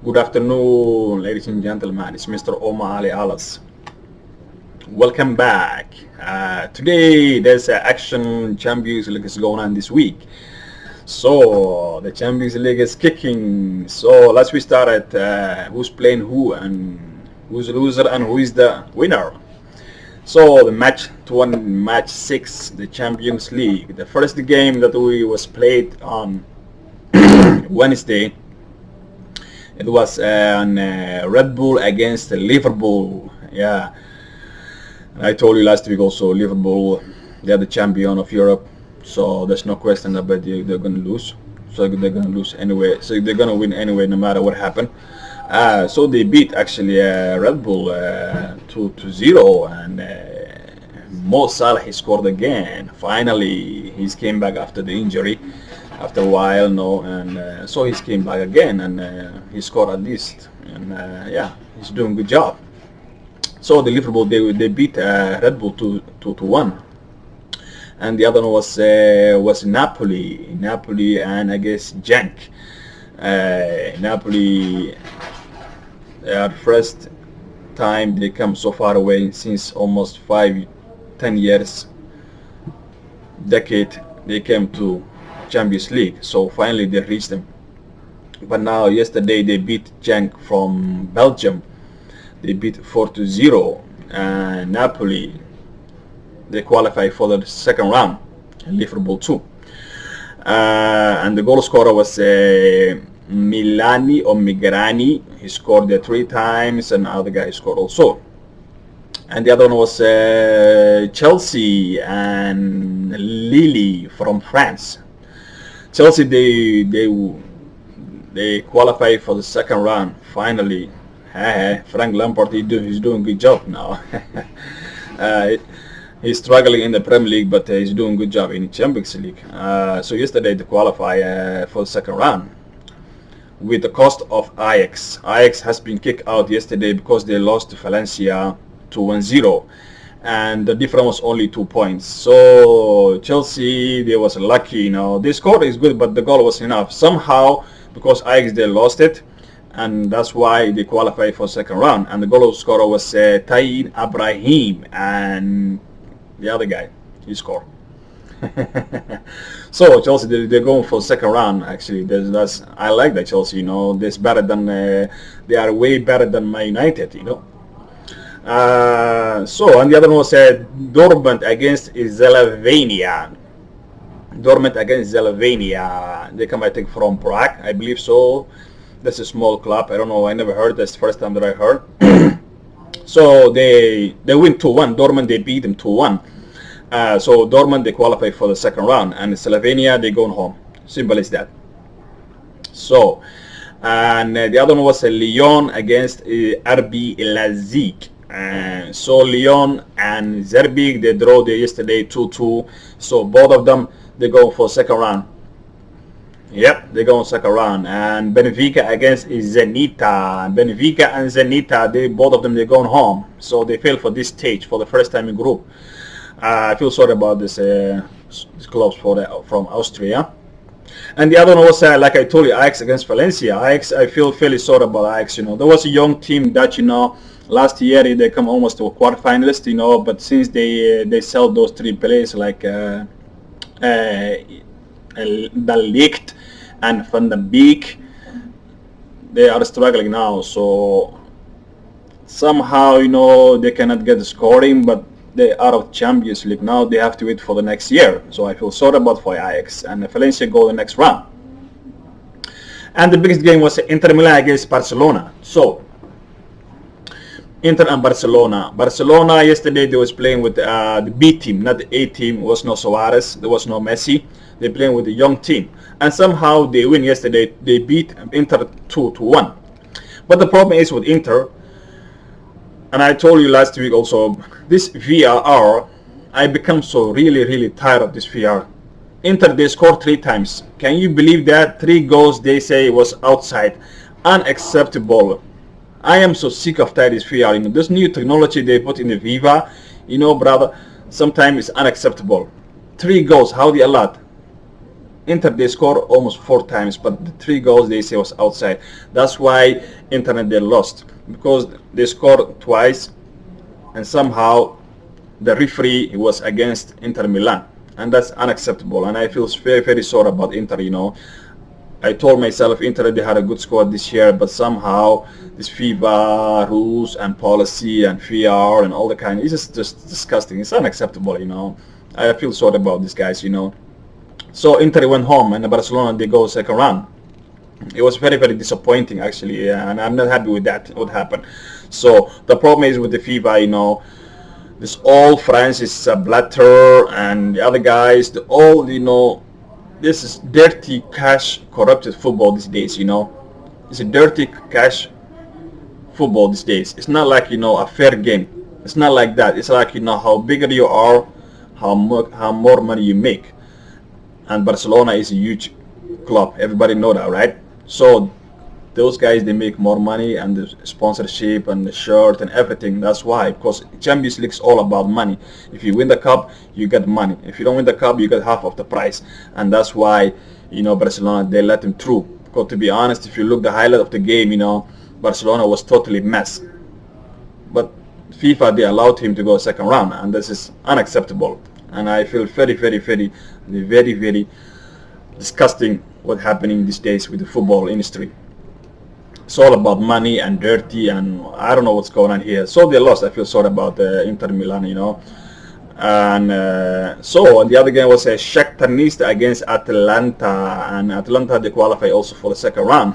Good afternoon, ladies and gentlemen. It's Mr. Omar Ali Alas. Welcome back. Today, there's Action Champions League is going on this week. So, the Champions League is kicking. So, let's we start at who's playing who and who's the loser and who is the winner. So, the match 6, the Champions League. The first game that we was played on Wednesday. It was on Red Bull against Liverpool. Yeah, I told you last week also Liverpool, they're the champion of Europe, so there's no question about they're gonna lose. So they're gonna lose anyway. So they're gonna win anyway, no matter what happened. So they beat actually Red Bull 2-0, and Mo Salah he scored again. Finally, he's came back after the injury. After a while, no, and so he came back again, and he scored at least, and yeah, he's doing a good job. So the Liverpool they beat Red Bull 2-1, and the other one was Napoli, and I guess Genk. Napoli, first time they come so far away since almost 5-10 years, decade they came to Champions League, so finally they reached them. But now yesterday they beat Genk from Belgium. They beat 4-0, and Napoli they qualify for the second round, and Liverpool too. And the goal scorer was Milani or Migrani. He scored 3 times, and the other guy scored also. And the other one was Chelsea and Lille from France. Chelsea they qualify for the second round finally. Frank Lampard he's doing a good job now. He's struggling in the Premier League, but he's doing a good job in the Champions League. So yesterday they qualify for the second round with the cost of Ajax. Ajax has been kicked out yesterday because they lost to Valencia 2-0. And the difference was only 2 points. So Chelsea, they was lucky, They scored is good, but the goal was enough. Somehow, because Ajax, they lost it, and that's why they qualified for second round. And the goal scorer was Taïd Abraham, and the other guy, he scored. So Chelsea, they're going for second round. Actually, I like that Chelsea. That's better than they are way better than Man United. So, and the other one was Dortmund against Slovenia. They come, I think, from Prague, I believe so. That's a small club. I don't know. I never heard. That's the first time that I heard. So they win 2-1. Dortmund, they beat them 2-1. So Dortmund, they qualify for the second round, and Slovenia, they going home. Simple as that. So, and the other one was Lyon against RB Leipzig. So Lyon and Zerbig, they draw there yesterday 2-2. So both of them, they go for second round. Yep, they go on second round. And Benfica against Zenita. Benfica and Zenita, both of them, they're going home. So they failed for this stage for the first time in group. I feel sorry about this clubs from Austria. And the other one was, like I told you, Ajax against Valencia. Ajax, I feel fairly sorry about Ajax. There was a young team that, last year they come almost to a quarterfinalist, but since they sell those 3 players like De Ligt and Van den Beek, they are struggling now. So somehow, they cannot get the scoring, but they are out of Champions League now. They have to wait for the next year. So I feel sorry about for Ajax, and Valencia go the next round. And the biggest game was Inter Milan against Barcelona. So Inter and Barcelona. Barcelona yesterday they was playing with the B team, not the A team. There was no Suarez, there was no Messi. They playing with the young team, and somehow they win yesterday. They beat Inter 2-1. But the problem is with Inter, and I told you last week also, this VAR, I become so really tired of this VAR. Inter, they scored 3 times. Can you believe that? 3 goals they say was outside. Unacceptable. I am so sick of this VAR. This new technology they put in the Viva, brother, sometimes it's unacceptable. 3 goals, how they allowed? Inter, they scored almost 4 times, but the 3 goals they say was outside. That's why Inter, they lost, because they scored twice, and somehow the referee was against Inter Milan, and that's unacceptable. And I feel very, very sorry about Inter. I told myself Inter, they had a good squad this year, but somehow this FIFA rules and policy and VR and all the kind, it's just disgusting. It's unacceptable. I feel sorry about these guys. So Inter went home, and Barcelona, they go second round. It was very, very disappointing, actually, and I'm not happy with that, what happened. So the problem is with the FIFA, this old Francis Blatter and the other guys, this is dirty cash corrupted football these days. It's a dirty cash football these days. It's not like a fair game. It's not like that. It's like how bigger you are, how more money you make. And Barcelona is a huge club. Everybody know that, right? So those guys, they make more money, and the sponsorship and the shirt and everything. That's why, because Champions League is all about money. If you win the cup, you get money. If you don't win the cup, you get half of the price. And that's why Barcelona, they let him through. Because to be honest, if you look the highlight of the game, Barcelona was totally mess. But FIFA, they allowed him to go second round, and this is unacceptable. And I feel very, very, very, very, very disgusting what's happening these days with the football industry. It's all about money and dirty, and I don't know what's going on here. So they lost. I feel sorry about Inter Milan, And so the other game was a Shakhtar Donetsk against Atalanta, and Atalanta, they qualify also for the second round.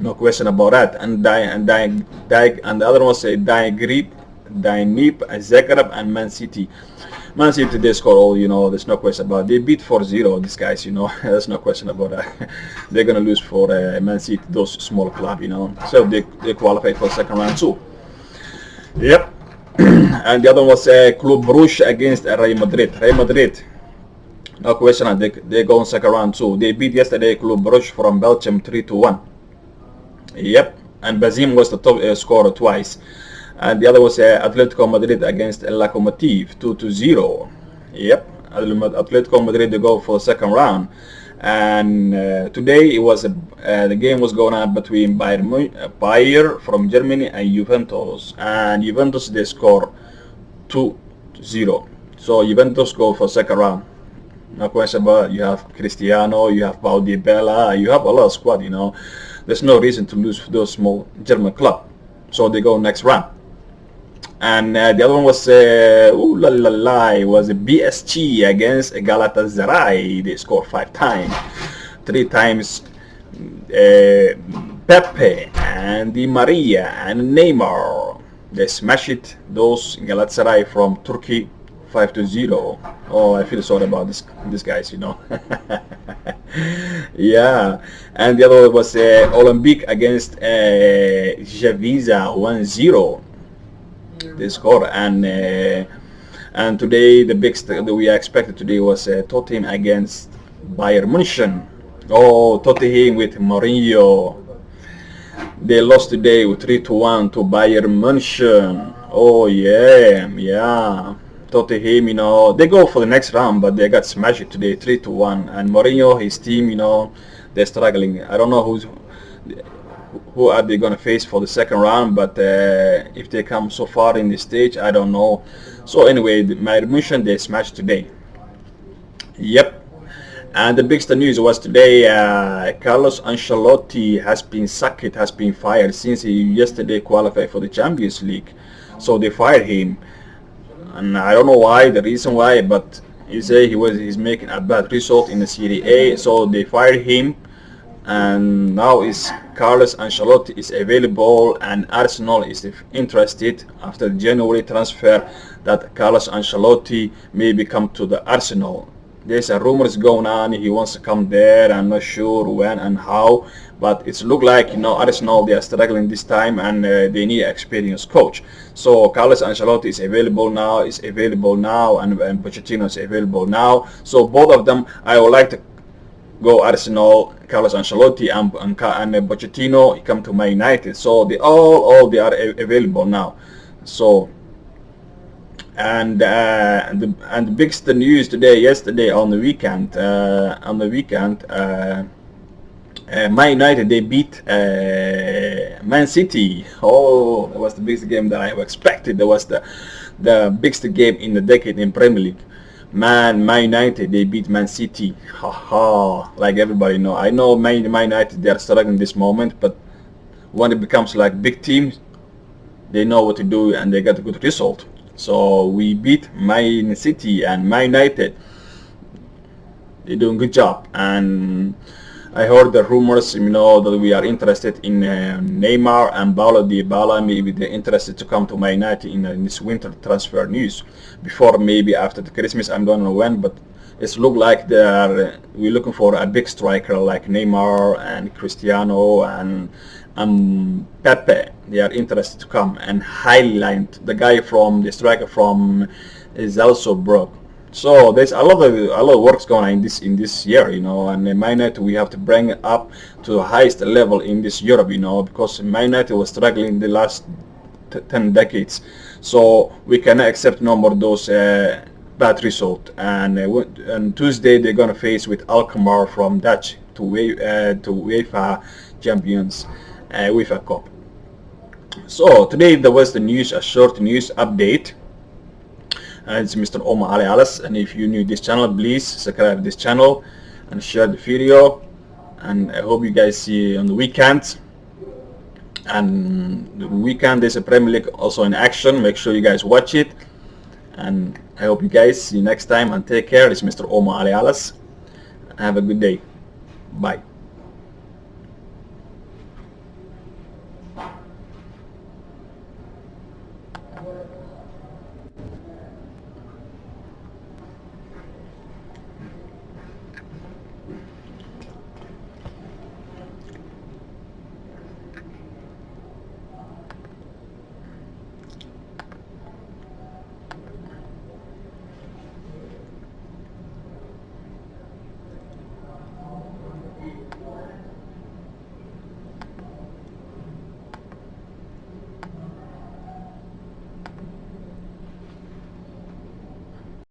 No question about that. And the other one was a Dynamo Zagreb and Man City. Man City, they score all, there's no question about it. They beat 4-0, these guys, there's no question about that. They're going to lose for Man City, those small club, So they qualify for second round too. Yep. And the other one was Club Brugge against Real Madrid. Real Madrid, no question, they go in second round too. They beat yesterday Club Brugge from Belgium 3-1. Yep. And Bazim was the top scorer twice. And the other was Atletico Madrid against Lokomotiv 2-0. Yep, Atletico Madrid, they go for the second round. And today it was the game was going on between Bayer from Germany and Juventus. And Juventus, they score 2-0. So Juventus go for second round. No question about it. You have Cristiano, you have Paul Dybala, you have a lot of squad. There's no reason to lose those small German club. So they go next round. And the other one was it was a BSG against Galatasaray. They scored 5 times, 3 times Pepe and Di Maria and Neymar. They smashed it, those Galatasaray from Turkey, 5-0. Oh, I feel sorry about these guys, Yeah. And the other one was Olympique against Javiza 1-0. They score. And today the big that we expected today was Tottenham against Bayern München. Oh, Tottenham with Mourinho, they lost today with 3-1 to Bayern München. Oh yeah. Tottenham, they go for the next round, but they got smashed today 3-1. And Mourinho, his team, they're struggling. I don't know who are they going to face for the second round, but if they come so far in the stage, I don't know. So anyway, Bayern München, they smashed today. Yep. And the biggest news was today, Carlos Ancelotti has been sacked, has been fired since he yesterday qualified for the Champions League. So they fired him, and I don't know why, the reason why, but he say he's making a bad result in the Serie A, so they fired him. And now is Carlos Ancelotti is available, and Arsenal is interested after the January transfer that Carlos Ancelotti may come to the Arsenal. There's a rumors going on, he wants to come there. I'm not sure when and how, but it's look like Arsenal, they are struggling this time, and they need an experienced coach. So Carlos Ancelotti is available now, and Pochettino is available now. So both of them, I would like to go Arsenal, Carlos Ancelotti and Pochettino come to Man United. So they all are available now. So And the biggest news yesterday on the weekend, Man United, they beat Man City. Oh, that was the biggest game that I have expected. That was the biggest game in the decade in Premier League. Man United, they beat Man City. Haha, like everybody know. I know Man United, they are struggling this moment, but when it becomes like big teams, they know what to do and they got a good result. So we beat Man City and Man United. They're doing a good job. And I heard the rumors, that we are interested in Neymar and Paulo Dybala. Maybe they're interested to come to Man United in this winter transfer news. Before, maybe after the Christmas, I don't know when, but it's look like we're looking for a big striker like Neymar and Cristiano and Pepe. They are interested to come and highlight the guy from the striker from Salzburg. So there's a lot of works going on in this year, and Man United we have to bring it up to the highest level in this Europe, because Man United was struggling in the last 10 decades. So we cannot accept no more those bad results. And Tuesday they're gonna face with Alkmaar from Dutch to UEFA Champions UEFA Cup. So today there was a short news update. It's Mr. Omar Ali Alas, and if you're new to this channel, please subscribe to this channel and share the video. And I hope you guys see you on the weekend. And the weekend there's a Premier League also in action. Make sure you guys watch it. And I hope you guys see you next time, and take care. It's Mr. Omar Ali Alas. Have a good day. Bye.